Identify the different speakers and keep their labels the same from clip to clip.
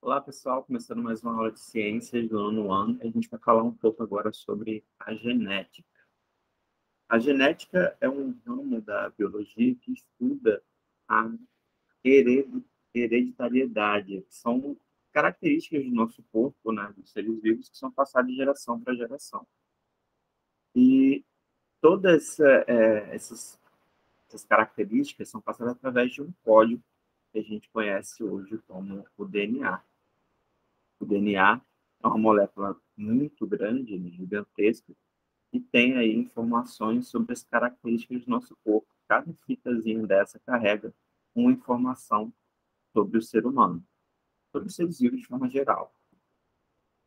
Speaker 1: Olá, pessoal. Começando mais uma aula de ciências do nono ano. A gente vai falar um pouco agora sobre a genética. A genética é um ramo da biologia que estuda a hereditariedade, que são características do nosso corpo, né, dos seres vivos, que são passadas de geração para geração. E todas essas características são passadas através de um código que a gente conhece hoje como o DNA. O DNA é uma molécula muito grande, gigantesca, e tem aí informações sobre as características do nosso corpo. Cada fitazinha dessa carrega uma informação sobre o ser humano, sobre os seres vivos de forma geral.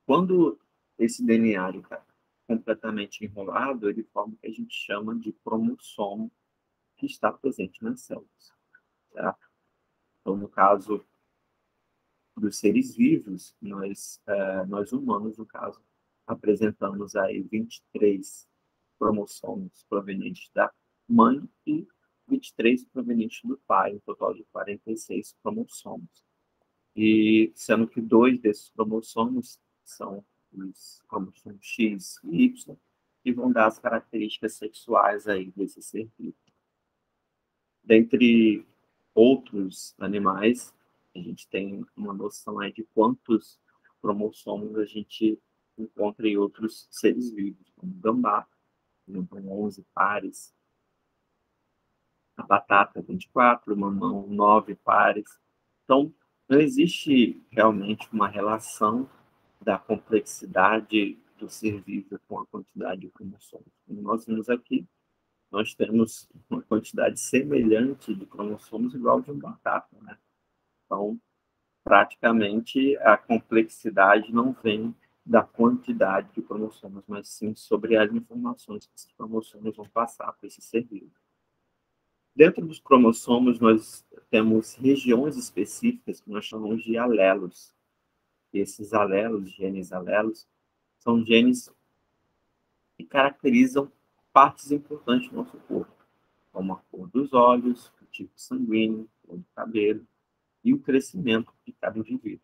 Speaker 1: Quando esse DNA está completamente enrolado, ele forma o que a gente chama de cromossomo que está presente nas células. Certo? Então, no caso dos seres vivos, nós humanos, no caso, apresentamos aí 23 cromossomos provenientes da mãe e 23 provenientes do pai, um total de 46 cromossomos. E sendo que 2 desses cromossomos são os cromossomos X e Y, que vão dar as características sexuais aí desse ser vivo. Dentre outros animais, a gente tem uma noção aí de quantos cromossomos a gente encontra em outros seres vivos, como o gambá, com 11 pares, a batata 24, o mamão 9 pares. Então, não existe realmente uma relação da complexidade do ser vivo com a quantidade de cromossomos. Como nós vimos aqui, nós temos uma quantidade semelhante de cromossomos igual de um batata, né? Então, praticamente, a complexidade não vem da quantidade de cromossomos, mas sim sobre as informações que esses cromossomos vão passar para esse ser vivo. Dentro dos cromossomos, nós temos regiões específicas que nós chamamos de alelos. E esses alelos, genes alelos, são genes que caracterizam partes importantes do nosso corpo, como a cor dos olhos, o tipo sanguíneo, a cor do cabelo e o crescimento de cada indivíduo.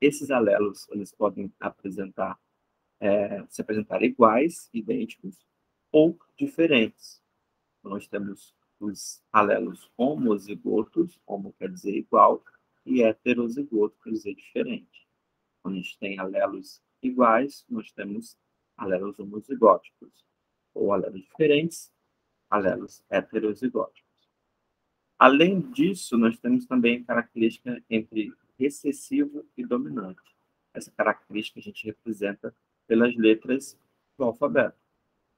Speaker 1: Esses alelos eles podem se apresentar iguais, idênticos ou diferentes. Nós temos os alelos homozigotos, homo quer dizer igual, e heterozigoto quer dizer diferente. Quando a gente tem alelos iguais, nós temos alelos homozigóticos, ou alelos diferentes, alelos heterozigóticos. Além disso, nós temos também característica entre recessivo e dominante. Essa característica a gente representa pelas letras do alfabeto.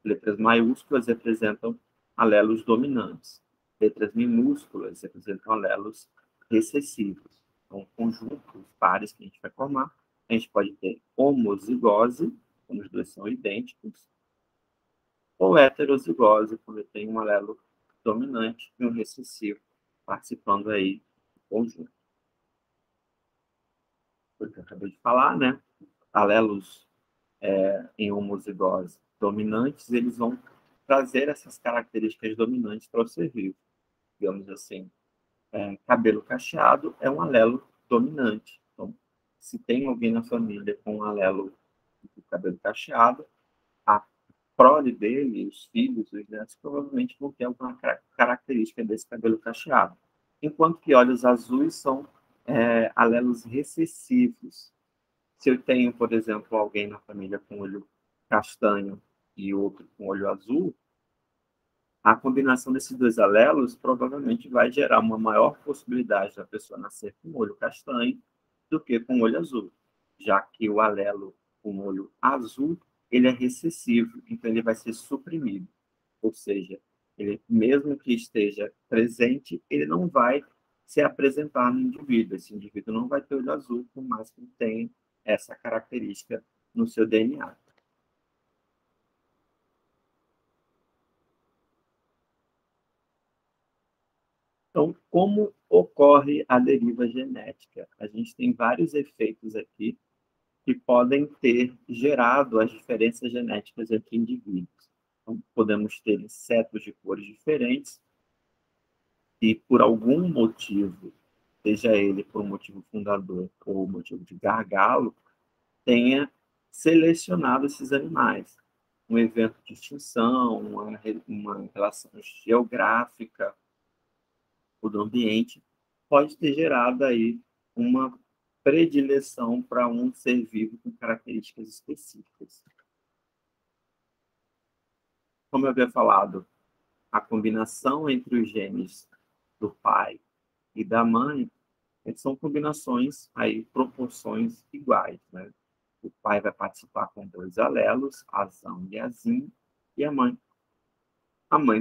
Speaker 1: Letras maiúsculas representam alelos dominantes. Letras minúsculas representam alelos recessivos. Então, conjuntos, pares que a gente vai formar, a gente pode ter homozigose, quando os dois são idênticos, ou heterozigose, quando tem um alelo dominante e um recessivo participando aí do conjunto. Foi o que eu acabei de falar, né? Alelos em homozigose dominantes, eles vão trazer essas características dominantes para o ser vivo. Digamos assim, cabelo cacheado é um alelo dominante. Então, se tem alguém na família com um alelo de cabelo cacheado, a prole dele, os filhos, os netos, provavelmente vão ter alguma característica desse cabelo cacheado. Enquanto que olhos azuis são alelos recessivos. Se eu tenho, por exemplo, alguém na família com olho castanho e outro com olho azul, a combinação desses dois alelos provavelmente vai gerar uma maior possibilidade da pessoa nascer com olho castanho do que com olho azul, já que o alelo com olho azul ele é recessivo, então ele vai ser suprimido, ou seja, ele mesmo que esteja presente, ele não vai se apresentar no indivíduo. Esse indivíduo não vai ter olho azul, por mais que ele tenha essa característica no seu DNA. Então, como ocorre a deriva genética? A gente tem vários efeitos aqui que podem ter gerado as diferenças genéticas entre indivíduos. Então, podemos ter insetos de cores diferentes e, por algum motivo, seja ele por um motivo fundador ou motivo de gargalo, tenha selecionado esses animais. Um evento de extinção, uma relação geográfica ou do ambiente, pode ter gerado aí uma predileção para um ser vivo com características específicas. Como eu havia falado, a combinação entre os genes do pai e da mãe são combinações, aí, proporções iguais, né? O pai vai participar com 2 alelos, azão e azim, e a mãe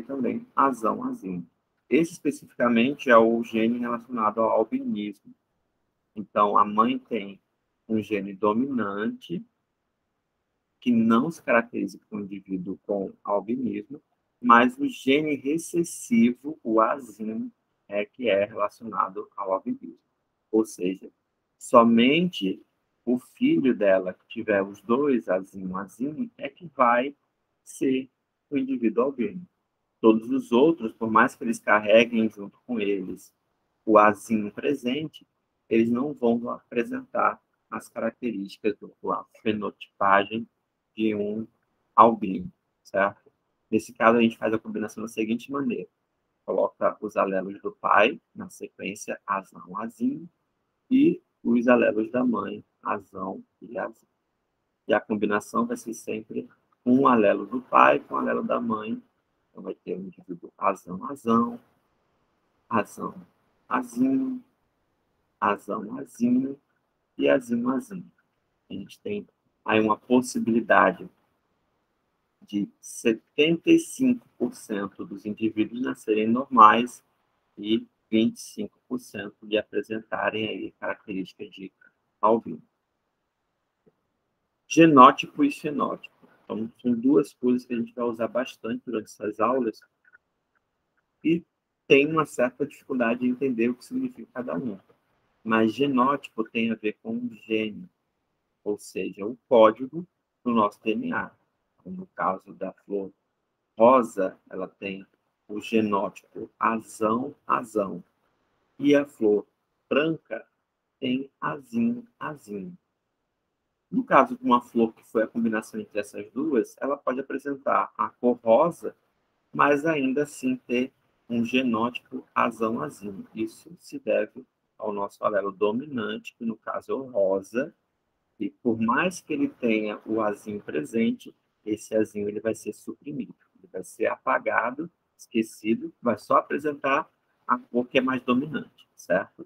Speaker 1: também, azão, azim. Esse especificamente é o gene relacionado ao albinismo. Então, a mãe tem um gene dominante, que não se caracteriza por um indivíduo com albinismo, mas o gene recessivo, o azim, é que é relacionado ao albinismo. Ou seja, somente o filho dela que tiver os 2, azim, azim, é que vai ser o indivíduo albino. Todos os outros, por mais que eles carreguem junto com eles o azinho presente, eles não vão apresentar as características a fenotipagem de um albino, certo? Nesse caso, a gente faz a combinação da seguinte maneira. Coloca os alelos do pai, na sequência, azão, azinho, e os alelos da mãe, azão e azinho. E a combinação vai ser sempre um alelo do pai com um alelo da mãe. Então, vai ter um indivíduo azão, azão, azão, azinho, azão, azinho e azinho, azinho. A gente tem aí uma possibilidade de 75% dos indivíduos nascerem normais e 25% de apresentarem aí características de albino. Genótipo e fenótipo. Então, são 2 coisas que a gente vai usar bastante durante essas aulas e tem uma certa dificuldade de entender o que significa cada um. Mas genótipo tem a ver com o gene, ou seja, o código do nosso DNA. No caso da flor rosa, ela tem o genótipo azão, azão. E a flor branca tem azinho, azinho. No caso de uma flor que foi a combinação entre essas duas, ela pode apresentar a cor rosa, mas ainda assim ter um genótipo azão, azinho. Isso se deve ao nosso alelo dominante, que no caso é o rosa, e por mais que ele tenha o azinho presente, esse azinho ele vai ser suprimido, ele vai ser apagado, esquecido, vai só apresentar a cor que é mais dominante, certo?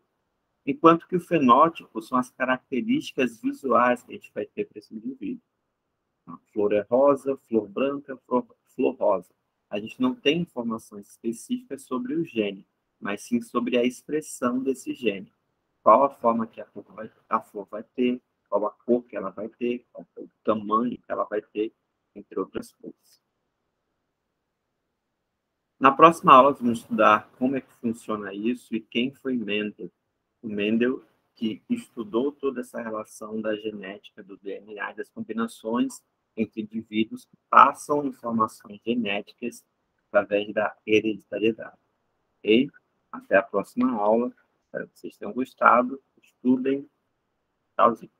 Speaker 1: Enquanto que o fenótipo são as características visuais que a gente vai ter para esse indivíduo. A flor é rosa, flor branca, flor rosa. A gente não tem informações específicas sobre o gene, mas sim sobre a expressão desse gene. Qual a forma que a flor vai ter, qual a cor que ela vai ter, qual o tamanho que ela vai ter, entre outras coisas. Na próxima aula, vamos estudar como é que funciona isso e quem foi Mendel. O Mendel, que estudou toda essa relação da genética, do DNA e das combinações entre indivíduos que passam informações genéticas através da hereditariedade. E até a próxima aula. Espero que vocês tenham gostado. Estudem. Tchauzinho.